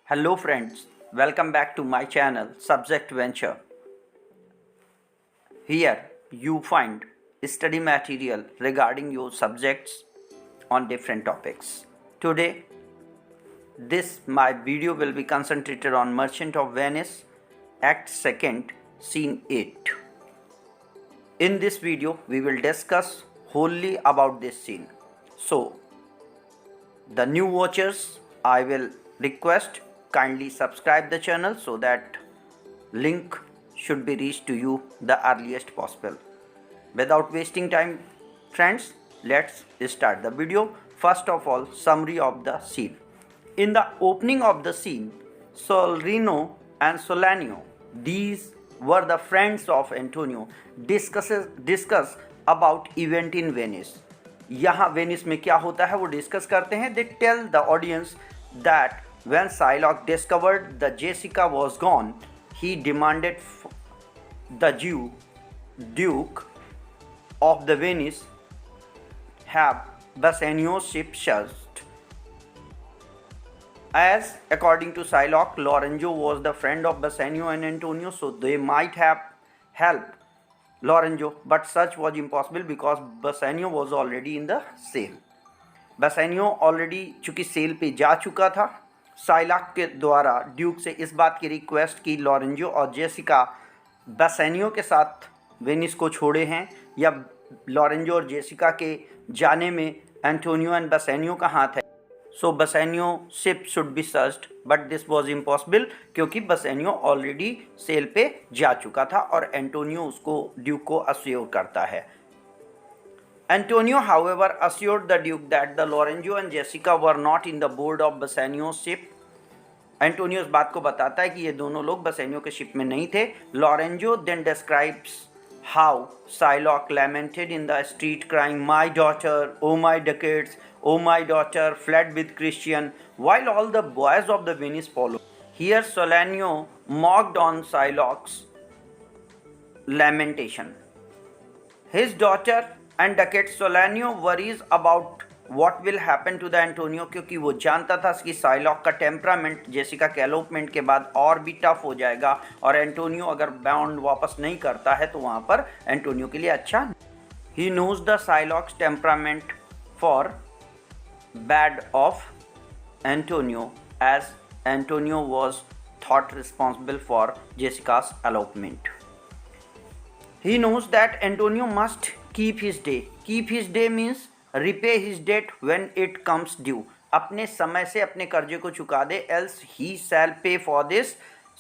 Hello friends, welcome back to my channel Subject Venture. Here you find study material regarding your subjects on different topics. Today this my video will be concentrated on Merchant of Venice Act 2nd Scene 8. In this video we will discuss wholly about this scene. So the new watchers, I will request kindly subscribe the channel so that link should be reached to you the earliest possible. Without wasting time friends, let's start the video. First of all, summary of the scene. In the opening of the scene, Solarino and Solanio, these were the friends of Antonio, discuss about event in Venice. यहाँ Venice में क्या होता है वो discuss करते हैं. They tell the audience that when Shylock discovered the Jessica was gone, he demanded the Duke of the Venice have Bassanio's ship searched. As according to Shylock, Lorenzo was the friend of Bassanio and Antonio, so they might have helped Lorenzo, but such was impossible because Bassanio was already in the sail. Bassanio already चूँकि cell पे जा चुका था. Psylocke के द्वारा Duke से इस बात की रिक्वेस्ट की लॉरेंजो और जेसिका बसानियो के साथ वेनिस को छोड़े हैं, या लॉरेंजो और जेसिका के जाने में एंटोनियो एंड बसानियो का हाथ है. So Bassanio ship should be searched, but this was impossible क्योंकि बसानियो ऑलरेडी सेल पे जा चुका था और एंटोनियो उसको ड्यूक को अस्योर करता है. Antonio, however, assured the Duke that the Lorenzo and Jessica were not in the board of Bassanio's ship. Antonio इस बात को बताता है कि ये दोनों लोग बसानियो के शिप में नहीं थे. Lorenzo then describes how Shylock lamented in the street crying, "My daughter, oh my ducats, oh my daughter, fled with Christian," while all the boys of the Venice followed. Here Solanio mocked on Shylock's lamentation. His daughter and ducat Solanio worries about what will happen to the Antonio, क्योंकि वो जानता था कि Psylocke का temperament Jessica के एलोपमेंट के बाद और भी टफ हो जाएगा और एंटोनियो अगर बाउंड वापस नहीं करता है तो वहाँ पर एंटोनियो के लिए अच्छा. He knows the Shylock's temperament for bad of Antonio as Antonio was thought responsible for Jessica's elopement. He knows that Antonio must keep his day. Keep his day means repay his debt when it comes due. अपने समय से अपने कर्जे को चुका दे, else he shall pay for this.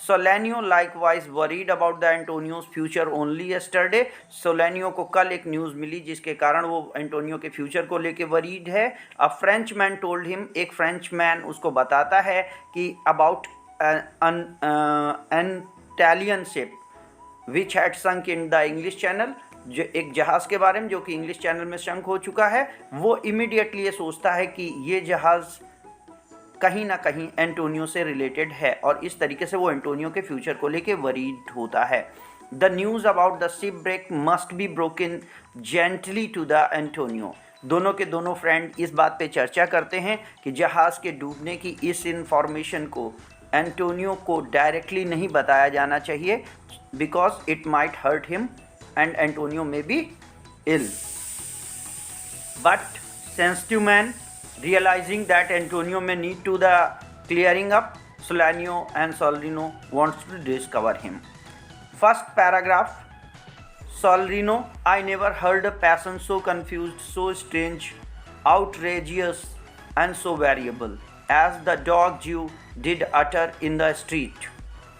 Solanio likewise worried about the Antonio's future only yesterday. Solanio को कल एक न्यूज़ मिली जिसके कारण वो एंटोनियो के फ्यूचर को लेके वरीड है. A Frenchman told him, एक फ्रेंच मैन उसको बताता है कि about an Italian ship which had sunk in the English Channel, जो एक जहाज़ के बारे में जो कि इंग्लिश चैनल में संक हो चुका है. वो इमीडिएटली ये सोचता है कि ये जहाज़ कहीं ना कहीं एंटोनियो से रिलेटेड है और इस तरीके से वो एंटोनियो के फ्यूचर को लेके वरीड होता है. The news about the ship break must be broken gently to the Antonio. दोनों के दोनों फ्रेंड इस बात पे चर्चा करते हैं कि जहाज़ के डूबने की इस इंफॉर्मेशन को एंटोनियो को डायरेक्टली नहीं बताया जाना चाहिए, because it might hurt him and Antonio may be ill. But sensitive man, realizing that Antonio may need to the clearing up, Solanio and Solarino wants to discover him. First paragraph. Solarino, I never heard a passion so confused, so strange, outrageous and so variable as the dog you did utter in the street.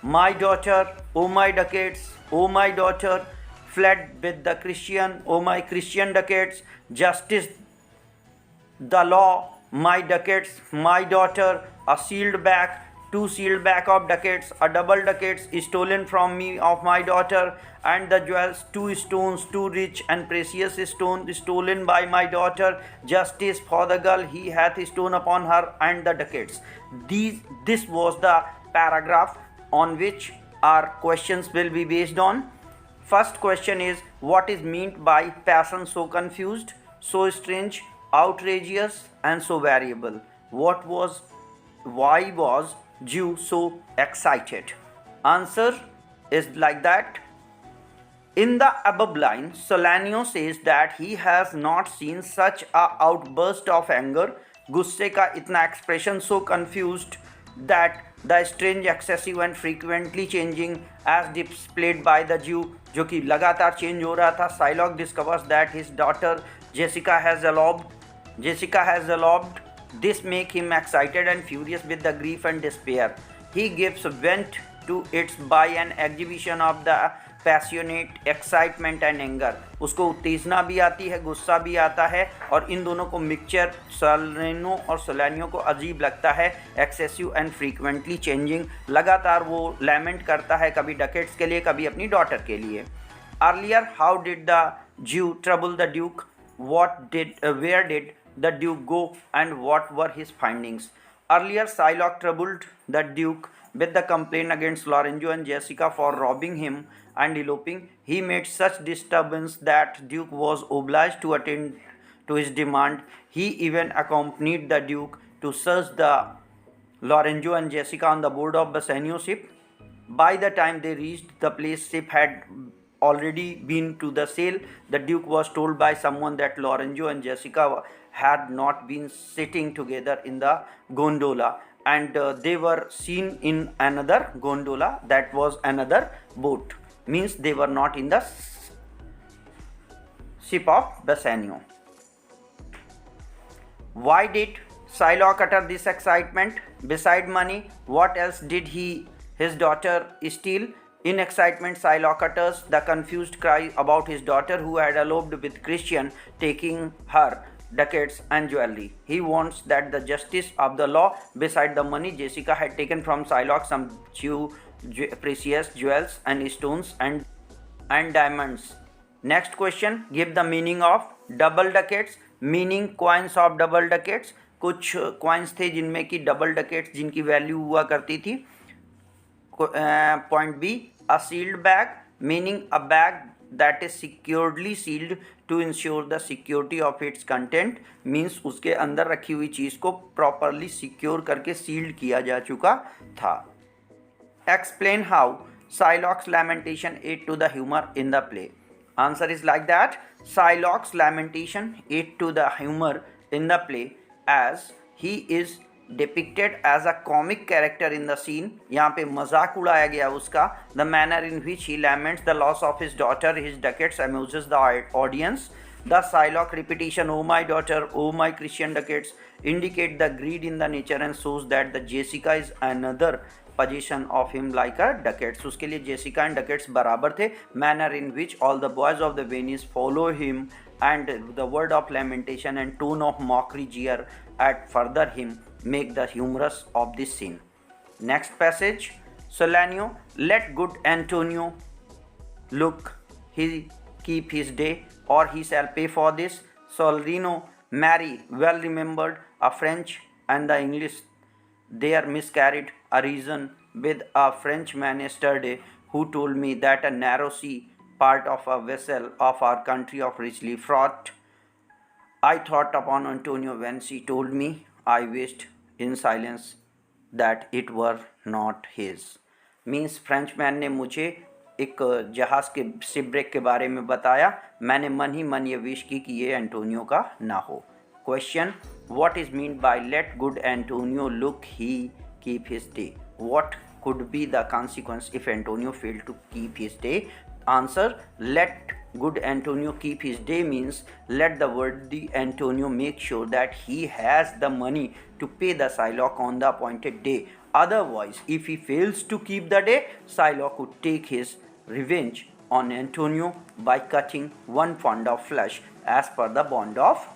My daughter, oh my ducats, oh my daughter, fled with the Christian, oh my Christian ducats, justice, the law, my ducats, my daughter, a sealed back, two sealed back of ducats, a double ducats stolen from me of my daughter, and the jewels, two stones, two rich and precious stones stolen by my daughter, justice for the girl he hath stolen upon her, and the ducats. This was the paragraph on which our questions will be based on. First question is, what is meant by passion so confused, so strange, outrageous and so variable? Why was Jew so excited? Answer is like that. In the above line, Solanio says that he has not seen such a outburst of anger, गुस्से का इतना expression so confused that the strange, excessive and frequently changing as displayed by the Jew, जो कि लगातार change हो रहा था. Shylock discovers that his daughter Jessica has eloped. This make him excited and furious with the grief and despair. He gives vent to it by an exhibition of the passionate excitement and anger. उसको उत्तेजना भी आती है, गुस्सा भी आता है, और इन दोनों को मिक्सचर सोलेनो और सोलानियो को अजीब लगता है. एक्सेसिव एंड फ्रीक्वेंटली चेंजिंग, लगातार वो लैमेंट करता है, कभी डकेट्स के लिए, कभी अपनी डॉटर के लिए. Earlier, how did the Jew trouble the duke? Where did the duke go and what were his findings? Earlier, Shylock troubled the Duke with the complaint against Lorenzo and Jessica for robbing him and eloping. He made such disturbance that Duke was obliged to attend to his demand. He even accompanied the Duke to search the Lorenzo and Jessica on the board of Bassanio ship. By the time they reached the place, ship had already been to the sail. The Duke was told by someone that Lorenzo and Jessica had not been sitting together in the gondola, and they were seen in another gondola, that was another boat, means they were not in the ship of Bassanio. Why did Shylock utter this excitement? Beside money, what else did his daughter steal? In excitement, Shylock utters the confused cry about his daughter who had eloped with Christian, taking her ducats and jewelry. He wants that the justice of the law. Beside the money, Jessica had taken from Shylock some precious jewels and stones and diamonds. Next question, give the meaning of double ducats. Meaning, coins of double ducats. कुछ coins थे जिनमें की double ducats जिनकी value हुआ करती थी. Point B, a sealed bag. Meaning, a bag that is securely sealed to ensure the security of its content. means उसके अंदर रखी हुई चीज़ को properly secure करके sealed किया जा चुका था. Explain how Shylock's lamentation aid to the humor in the play. Answer is like that. Shylock's lamentation aid to the humor in the play as he is depicted as a comic character in the scene. यहाँ पे मजाक उड़ाया गया उसका. The manner in which he laments the loss of his daughter, his ducats, amuses the audience. The Shylock repetition, "Oh my daughter, oh my Christian ducats," indicate the greed in the nature and shows that the Jessica is another possession of him like a ducats. उसके लिए Jessica and ducats बराबर थे. Manner in which all the boys of the Venice follow him, and the word of lamentation and tone of mockery jeer at further him make the humorous of this scene. Next passage, Solanio, let good Antonio look, he keep his day, or he shall pay for this. Solarino, marry, well remembered, a French and the English there miscarried. A reason with a Frenchman yesterday who told me that a narrow sea part of a vessel of our country of richly fraught. I thought upon Antonio when she told me. I wished in silence that it were not his. Means Frenchman ने मुझे एक जहाज़ के शिपब्रेक के बारे में बताया. मैंने मन ही मन ये विश की कि ये एंटोनियो का ना हो. Question, what is meant by let good Antonio look, he keep his day? What could be the consequence if Antonio failed to keep his day? Answer, let good Antonio keep his day means let the worthy Antonio make sure that he has the money to pay the Shylock on the appointed day. Otherwise, if he fails to keep the day, Shylock would take his revenge on Antonio by cutting one pound of flesh as per the bond of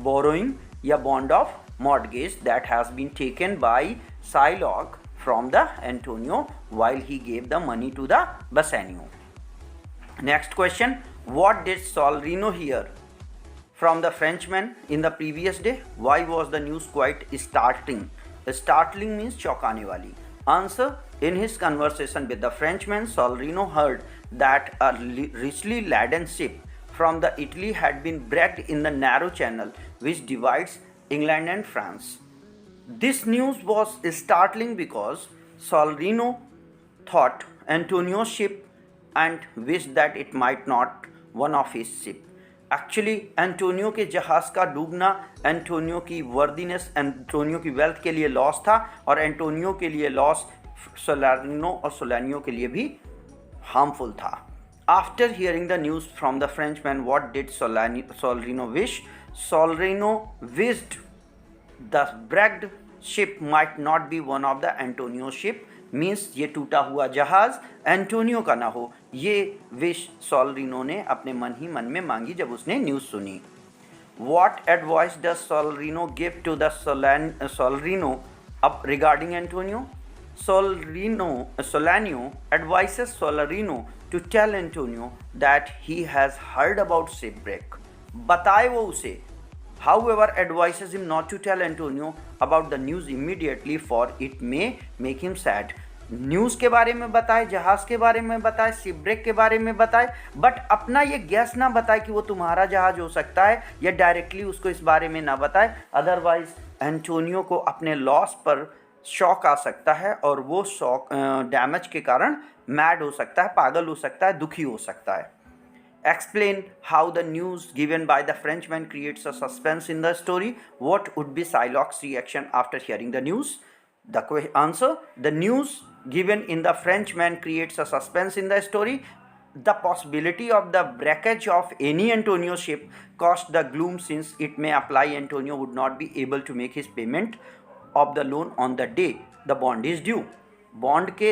borrowing या bond of mortgage that has been taken by Shylock from the Antonio while he gave the money to the Bassanio. Next question, what did Solarino hear from the Frenchman in the previous day? Why was the news quite startling? Startling means चौंकाने वाली. Answer, in his conversation with the Frenchman, Solarino heard that a richly laden ship from the Italy had been wrecked in the narrow channel which divides England and France. This news was startling because Solarino thought Antonio's ship and wished that it might not one of his ship. Actually Antonio के जहाज़ का डूबना Antonio की worthiness, Antonio की wealth के लिए loss था, और Antonio के लिए लॉस सोलारिनो और सोलानियो के लिए भी हार्मफुल था. After hearing the news from the Frenchman, what did Salarino wish? Salarino wished the breaked ship might not be one of the Antonio ship. Means ये टूटा हुआ जहाज एंटोनियो का ना हो. ये विश सोलारिनो ने अपने मन ही मन में मांगी जब उसने न्यूज़ सुनी. What advice does Solarino give to the Solarino up regarding Antonio? Solanio advises Solarino to tell Antonio that he has heard about shipwreck. बताए वो उसे. However, advises him not to tell Antonio about the news immediately, for it may make him sad. News के बारे में बताए, जहाज़ के बारे में बताए, शिपब्रेक के बारे में बताए, बट अपना ये गैस ना बताए कि वो तुम्हारा जहाज़ हो सकता है, या डायरेक्टली उसको इस बारे में ना बताए. अदरवाइज एंटोनियो को अपने लॉस पर शॉक आ सकता है, और वो शॉक डैमेज के कारण मैड हो सकता है, पागल हो सकता है, दुखी हो सकता है. Explain how the news given by the Frenchman creates a suspense in the story. What would be Shylock's reaction after hearing the news? The answer: the news given in the Frenchman creates a suspense in the story. The possibility of the breakage of any Antonio ship caused the gloom, since it may apply Antonio would not be able to make his payment of the loan on the day the bond is due. Bond के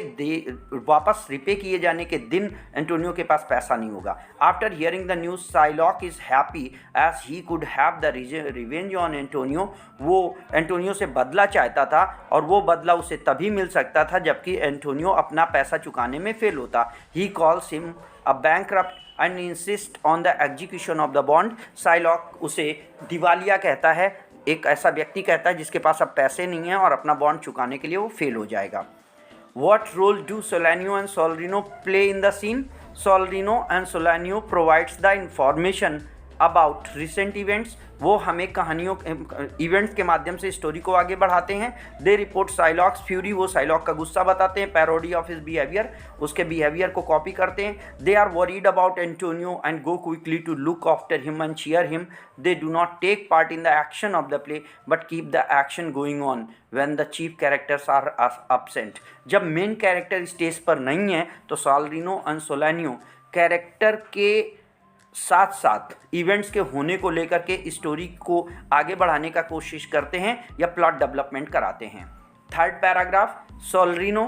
वापस repay किए जाने के दिन Antonio के पास पैसा नहीं होगा. After hearing the news, Shylock is happy as he could have the revenge on Antonio. वो एंटोनियो से बदला चाहता था, और वो बदला उसे तभी मिल सकता था जबकि एंटोनियो अपना पैसा चुकाने में फेल होता. He calls him a bankrupt and insist on the execution of the bond. Psylocke उसे दिवालिया कहता है, एक ऐसा व्यक्ति कहता है जिसके पास अब पैसे नहीं हैं और अपना बॉन्ड चुकाने के लिए वो फेल हो जाएगा. What role do Solanio and Solarino play in the scene? Solarino and Solanio provides the information about recent events. वो हमें कहानियों इवेंट्स के माध्यम से स्टोरी को आगे बढ़ाते हैं. They report Shylock's fury. वो साइलॉक का गुस्सा बताते हैं. पैरोडी ऑफ हिज बिहेवियर, उसके बिहेवियर को कॉपी करते हैं. They are worried about Antonio and go quickly to look after him and cheer him. They do not take part in the action of the play but keep the action going on when the chief characters are absent. जब main character stage पर नहीं है तो सोलारिनो and सोलानियो character के साथ साथ events के होने को लेकर के स्टोरी को आगे बढ़ाने का कोशिश करते हैं या प्लॉट डेवलपमेंट कराते हैं. Third paragraph, Salarino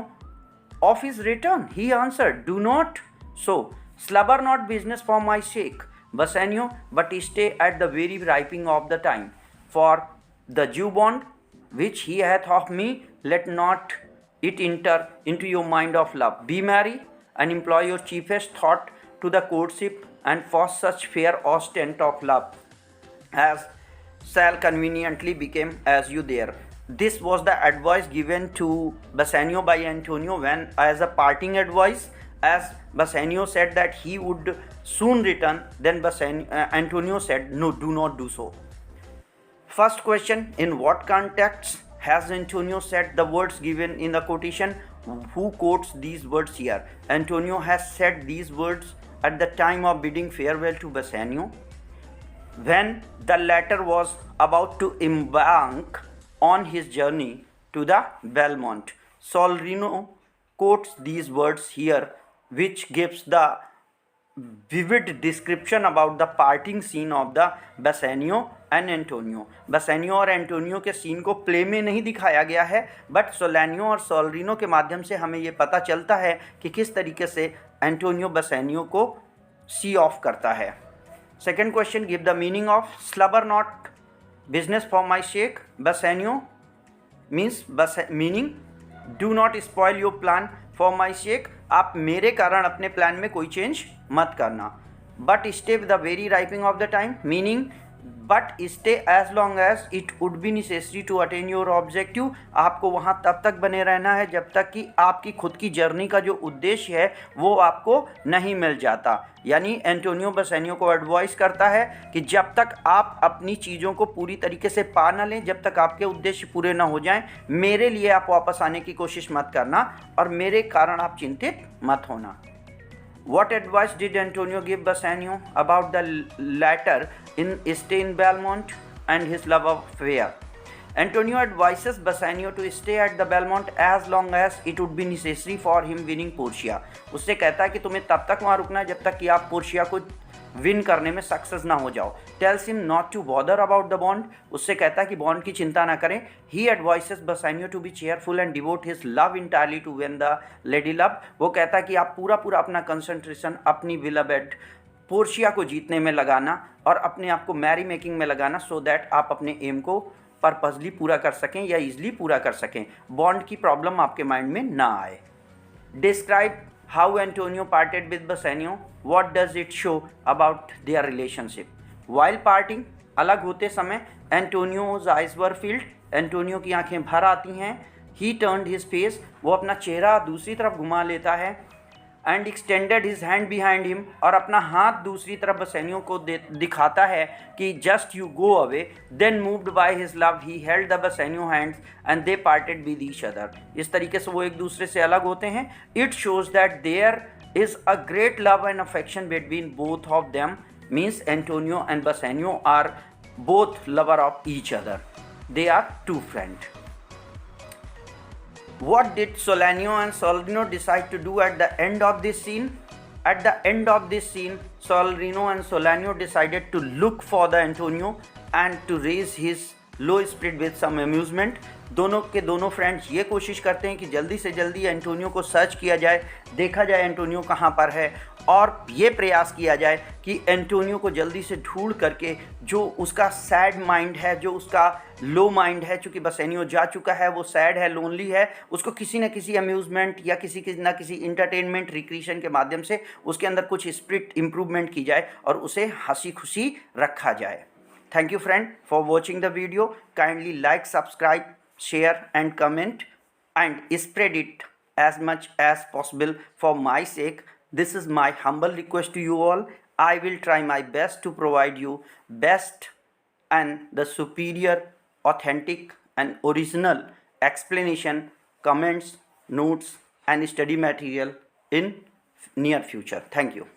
of his return he answer, do not so slubber not business for my sake Bassanio, but stay at the very ripening of the time. For the Jew bond which he hath of me, let not it enter into your mind of love. Be merry and employ your chiefest thought to the courtship, and for such fair ostent of love as shall conveniently become as you there. This was the advice given to Bassanio by Antonio when, as a parting advice, as Bassanio said that he would soon return, then Antonio said, no, do not do so. First question, in what context has Antonio said the words given in the quotation? Who quotes these words here? Antonio has said these words at the time of bidding farewell to Bassanio, when the latter was about to embark on his journey to the Belmont. Solarino quotes these words here, which gives the vivid description about the parting scene of the Bassanio and Antonio. Bassanio और Antonio के scene को play में नहीं दिखाया गया है, but सोलानियो और सोलारिनो के माध्यम से हमें ये पता चलता है कि किस तरीके से एंटोनियो बसानियो को सी ऑफ करता है. Second question, give the meaning of slubber not business for my sake. Bassanio means meaning do not spoil your plan for my sake. आप मेरे कारण अपने प्लान में कोई चेंज मत करना. But stay with the very ripening of the time, meaning but stay as long as it would be necessary to attain your objective. आपको वहाँ तब तक बने रहना है जब तक कि आपकी खुद की जर्नी का जो उद्देश्य है वो आपको नहीं मिल जाता। यानी एंटोनियो बसेनियो को एडवाइस करता है कि जब तक आप अपनी चीज़ों को पूरी तरीके से पा ना लें, जब तक आपके उद्देश्य पूरे ना हो जाएं, मेरे लिए आप वापस आने की कोशिश मत करना और मेरे कारण आप चिंतित मत होना। What advice did Antonio give Bassanio about the latter in stay in Belmont and his love affair? Antonio advises Bassanio to stay at the Belmont as long as it would be necessary for him winning Portia. उससे कहता है कि तुम्हें तब तक वहाँ रुकना है जब तक कि आप पोर्शिया को विन करने में सक्सेस ना हो जाओ। Tells him not to bother about the bond, उससे कहता है कि बॉन्ड की चिंता ना करें। He advises Bassanio to be cheerful and devote his love entirely to win the lady love. वो कहता है कि आप पूरा अपना कंसंट्रेशन अपनी बिलवेड पोर्शिया को जीतने में लगाना और अपने आप को मैरी मेकिंग में लगाना, सो दैट आप अपने एम को पर्पसली पूरा कर सकें या ईजिली पूरा कर सकें, बॉन्ड की प्रॉब्लम आपके माइंड में ना आए। Describe how Antonio parted with Bassanio. What does it show about their relationship? While parting, अलग होते समय Antonio's eyes were filled. Antonio की आंखें भर आती हैं। He turned his face, वो अपना चेहरा दूसरी तरफ घुमा लेता है। And extended his hand behind him, और अपना हाथ दूसरी तरफ बसेनियो को दिखाता है कि just you go away. Then moved by his love, he held the Bassanio hands and they parted with each other. इस तरीके से वो एक दूसरे से अलग होते हैं। It shows that there is a great love and affection between both of them. Means Antonio and Bassanio are both lover of each other. They are two friends. What did Solanio and Solerino decide to do at the end of this scene? At the end of this scene, Solerino and Solanio decided to look for the Antonio and to raise his low spirit with some amusement. दोनों के दोनों friends ये कोशिश करते हैं कि जल्दी से जल्दी एंटोनियो को सर्च किया जाए, देखा जाए एंटोनियो कहाँ पर है, और ये प्रयास किया जाए कि एंटोनियो को जल्दी से ढूंढ करके जो उसका सैड माइंड है, जो उसका लो माइंड है, चूँकि बसेनियो जा चुका है, वो सैड है, लोनली है, उसको किसी न किसी अम्यूज़मेंट या किसी न किसी इंटरटेनमेंट रिक्रिएशन के माध्यम से उसके अंदर कुछ स्पिरिट इम्प्रूवमेंट की जाए और उसे हंसी खुशी रखा जाए। Thank you friend for watching the video. Kindly like, subscribe, share and comment and spread it as much as possible for my sake. This is my humble request to you all. I will try my best to provide you best and the superior, authentic and original explanation, comments, notes and study material in near future. Thank you.